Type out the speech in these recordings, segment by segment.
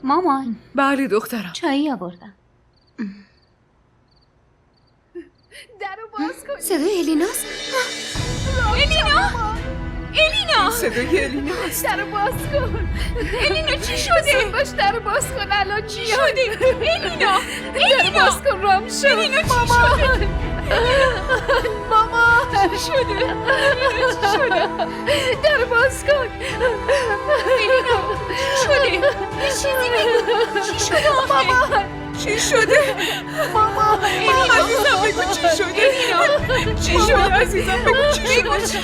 مامان. بله دخترم. چایی آوردم. درو باز کن. صدای الیناست. الینا صدای الیناست. درو باز کن. الینا چی شده؟ باش درو باز کن. الان چی شده؟ الینا درو باز کن رام شد. الینا چی شده؟ مامان چی شده؟ چی شده؟ درو باز کن. الینا چی شده؟ یه چیزی بگو. چی شده آخه؟ چی شده؟ مامان عزیزم بگو چی شده؟ چی شده عزیزم بگو چی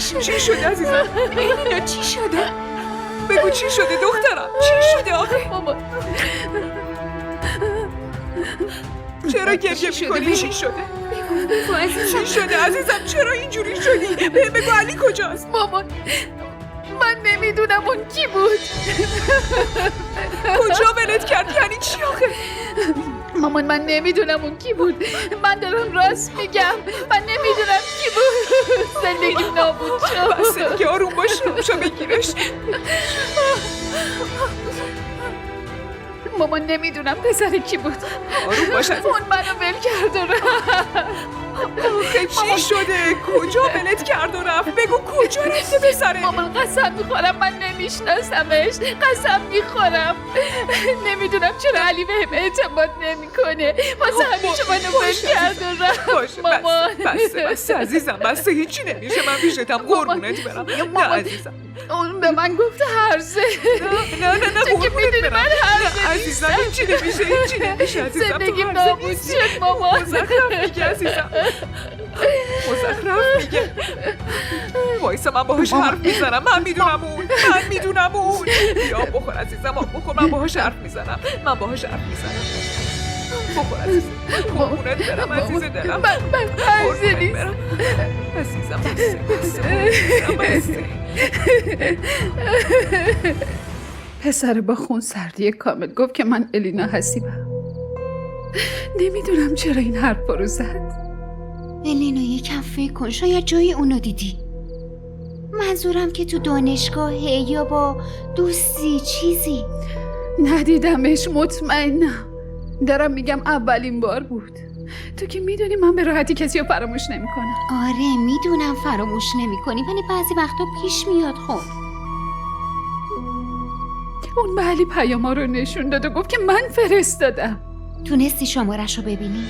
شده؟ چی شده عزیزم؟ الینا چی شده؟ بگو چی شده دخترم؟ چی شده آخه؟ مامان چرا گریه میکنی؟ چی شده؟ بگو عزیزم. چی شده عزیزم؟ چرا اینجوری شدی؟ بگو علی کجاست؟ مامان من نمیدونم اون کی بود. کجا ولت کرد؟ یعنی چی آخه؟ مامان من نمیدونم اون کی بود. من دارم راست میگم. من نمیدونم کی بود. زندگیم نابود شد. بسه دیگه آروم باش. روشا بگیرش. مامان نمیدونم پسر کی بود. آروم باش. اون منو ول کرد و رفت. آخه چی شده؟ کجا ولت کرد و رفت؟ بگو کجا رفته پسره؟ مامان قسم میخورم من نمیشناسمش. قسم میخورم. نمیدونم چرا علی بهم اعتماد نمیکنه. واسه همیشه منو ول کرد و رفت. باشه مامان بسه عزیزم بسه هیچی نمیشه. من پیشتم قربونت برم. نه عزیزم. اون به من گفت هرزه. نه تو که میدونی من هرزه نه عزیزم هیچی نمیشه عزیزم. زندگیم نابود شد مامان. مزخرف میگه عزیزم. مزخرف میگه. وایسا من باهاش حرف میزنم. من میدونم اون. بیا بخور عزیزم بخور. من باهاش حرف میزنم. بخور عزیزم. قربونت برم عزیز دلم. من هرزه نیست. عزیزم بسه. پسر با خون سردی کامل گفت که من الینا هستیم. نمیدونم چرا این حرف رو زد. الینا یکم فکر کن. شاید جایی اونو دیدی. منظورم که تو دانشگاهه یا با دوستی چیزی. ندیدمش مطمئنم. دارم میگم اولین بار بود. تو که میدونی من به راحتی کسی رو فراموش نمیکنم. آره میدونم فراموش نمی کنی ولی بعضی وقتا پیش میاد. خب اون به علی پیاما رو نشون داد و گفت که من فرستادم. تونستی شمارش رو ببینی؟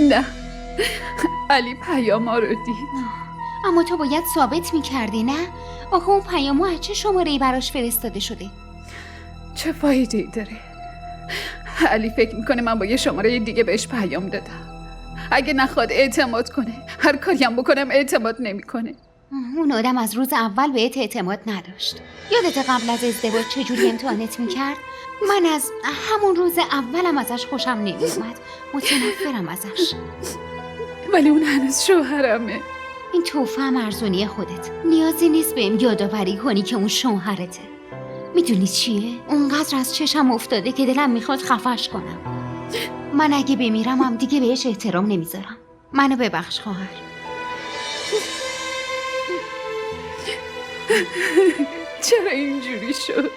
نه علی پیاما رو دید. اما تو باید ثابت میکردی نه؟ آخه اون پیامو از چه شماره‌ای براش فرستاده شده؟ چه فایده‌ای داره؟ علی فکر میکنه من با یه شماره دیگه بهش پیام دادم. اگه نخواد اعتماد کنه هر کاری هم بکنم اعتماد نمیکنه. اون آدم از روز اول بهت اعتماد نداشت. یادت قبل از ازدواج چجوری امتحانت میکرد؟ من از همون روز اولم ازش خوشم نمیومد. متنفرم ازش. ولی اون هنوز شوهرمه. این توفه هم ارزونی خودت. نیازی نیست بهم یادآوری کنی که اون شوهرته. میدونی چیه؟ اونقدر از چشم افتاده که دلم میخواد خفش کنم. من اگه بمیرم هم دیگه بهش احترام نمیذارم. منو ببخش خواهر. چرا اینجوری شد؟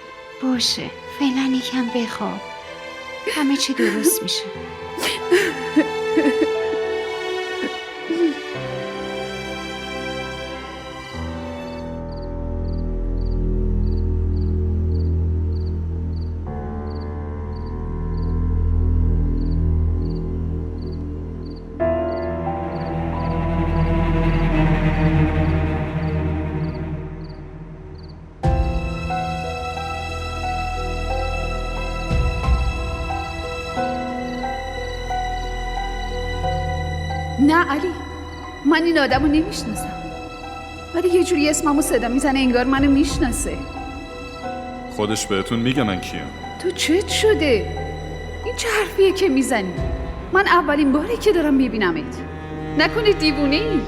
باشه فعلا یکم بخواب. همه چی درست میشه. نه علی من این آدم رو نمیشناسم. ولی یه جوری اسممو صدا میزنه انگار منو میشناسه. خودش بهتون میگه من کیم. تو چت شده؟ این چه حرفیه که میزنی؟ من اولین باره که دارم میبینمت. نکنه دیوونه ای؟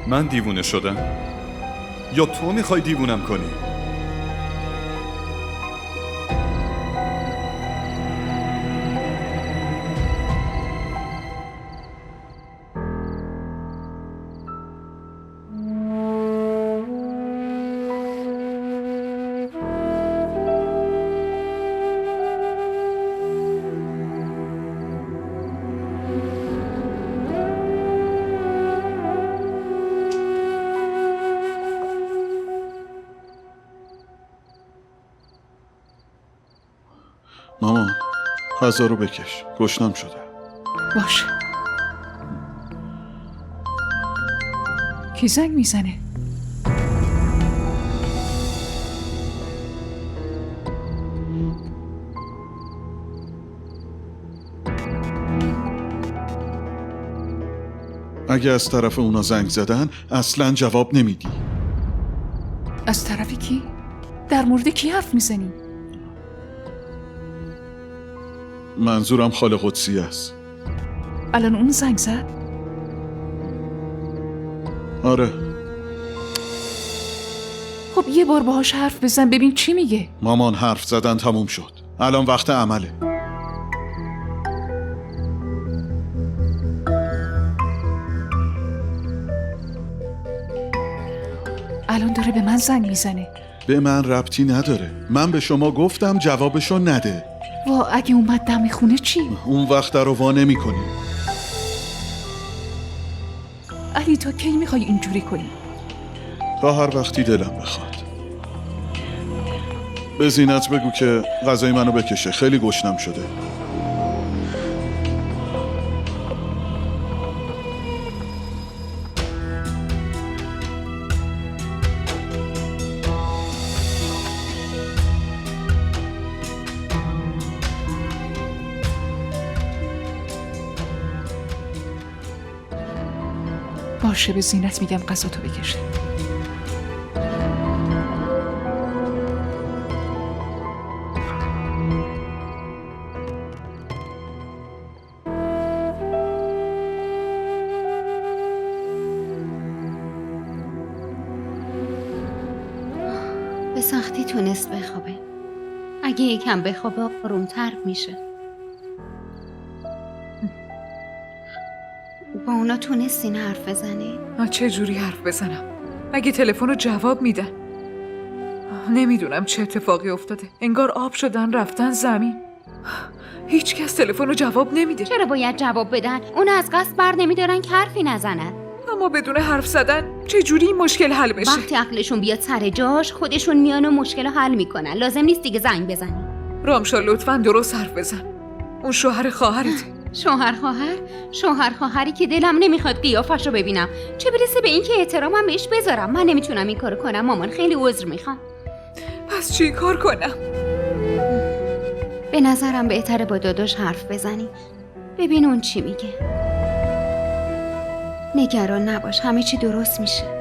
من دیوونه شدم؟ یا تو میخوای دیوونم کنی؟ مامان غذا رو بکش، گشنم شده. باشه. کی زنگ میزنه؟ اگه از طرف اونا زنگ زدن اصلا جواب نمیدی. از طرف کی؟ در مورد کی حرف میزنی؟ منظورم خاله قدسی است. الان اون زنگ زد؟ آره. خب یه بار باهاش حرف بزن ببین چی میگه. مامان حرف زدن تموم شد، الان وقت عمله. الان داره به من زنگ میزنه. به من ربطی نداره، من به شما گفتم جوابشو نده. وا اگه اومد دم خونه چی؟ اون وقت رو وا نمی کنی. علی تا کی میخوای اینجوری کنی؟ تا هر وقتی دلم بخواد. به زینت بگو که غذای منو بکشه، خیلی گشنم شده. باشه به زینت میگم غذا تو بکشه. به سختی تونست بخوابه. اگه یکم بخوابه آرومتر میشه. با اونا تونستین حرف بزنی؟ چه جوری حرف بزنم؟ اگه تلفن رو جواب میدن. نمیدونم چه اتفاقی افتاده. انگار آب شدن رفتن زمین. هیچ کس تلفن رو جواب نمیده. چرا باید جواب بدن؟ اونا از قصد بر نمیدارن که حرفی نزنن. اما بدون حرف زدن چه جوری این مشکل حل بشه؟ وقتی عقلشون بیاد سر جاش خودشون میان و مشکل رو حل میکنن. لازم نیست دیگه زنگ بزنی. رامشا لطفاً درست حرف بزن. اون شوهر خواهرته. شوهر خواهری که دلم نمیخواد قیافش رو ببینم. چه برسه به این که احترامم بهش بذارم. من نمیتونم این کارو کنم مامان، خیلی عذر میخوام. پس چی کار کنم؟ به نظرم بهتره با داداش حرف بزنی. ببین اون چی میگه. نگران نباش، همه چی درست میشه.